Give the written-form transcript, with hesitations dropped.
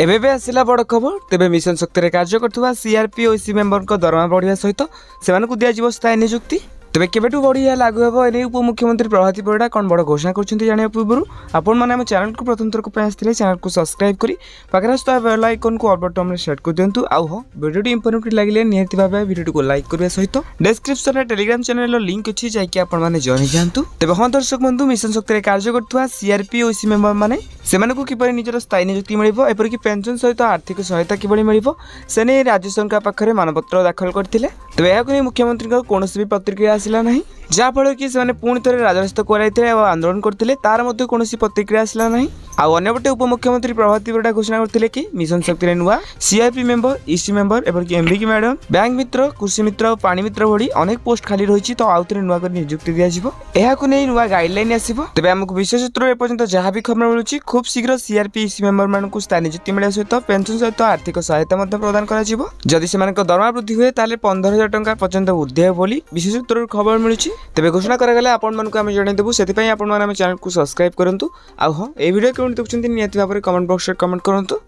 एबे आसला बड़ खबर तेबे मिशन शक्ति कार्य कर सीआरपी और इसी मेंबर को दरमा बढ़िया सहित से दिज्व स्थायी नियुक्ति तेज केवेठू बढ़िया लागू हे एने उपमुख्यमंत्री प्रभाती परिड़ा कौन बड़ घोषणा कर पूर्व आपण मैंने चैनल को प्रथम थर आसते चैनल को सब्सक्राइब करी पाखे बेल आइकन को ऑल बटन में सेट कर दिंतु आउ हाँ वीडियो इंफॉर्मेटिव लगे निहाती भाव वीडियो को लाइक करने सहित डिस्क्रिप्शन में टेलीग्राम चैनल लिंक अच्छी जाकि आपने जॉइन जातु तेज हाँ दर्शक बंधु मिशन शक्ति कार्य कर सीआरपी और इसी मेंबर मैंने से किपर निजर स्थायी नियुक्ति मिल एपरिक पेंशन सहित आर्थिक सहायता किभली मिल से नहीं राज्य सरकार पाखे मानपत्र दाखल करते तेज यह मुख्यमंत्री कौन भी प्रतिक्रिया आसला ना जहाँफल कि पुणी थे राजरास्त कराई आंदोलन करते तार कौन प्रतिक्रिया आसला ना आउटे उपमुख्यमंत्री प्रभाती परिड़ा घोषणा करते कि मिशन शक्ति नुआ सीआरपी मेंबर ईसी मेंबर एवं एमबीकी मैडम बैंक मित्र कृषि मित्र और पानी मित्र भली अनेक पोस्ट खाली रही तो आउ थे नुआ नियुक्ति दिज्व नुआ गाइडलाइन आसो तेज आमको विशेष सूत्र एपर्यंत जहाँ भी खबर मिलूँ खूब शीघ्र सीआरपी ईसी मेंबर मान स्थायी नियुक्ति मिलने सहित पेंशन सहित आर्थिक सहायता प्रदान करदी से दरमा वृद्धि हुए 15,000 टंका पर्यंत वृद्धि हे बोली विशेष सूत्र खबर मिलूँ तेज घोषणा करागले आपण जनईदेवु से चैनल को सब्सक्राइब करूँ आ हाँ ये वीडियो क्यों देखते निहाती भाव कमेंट बॉक्स में कमेंट करूँ।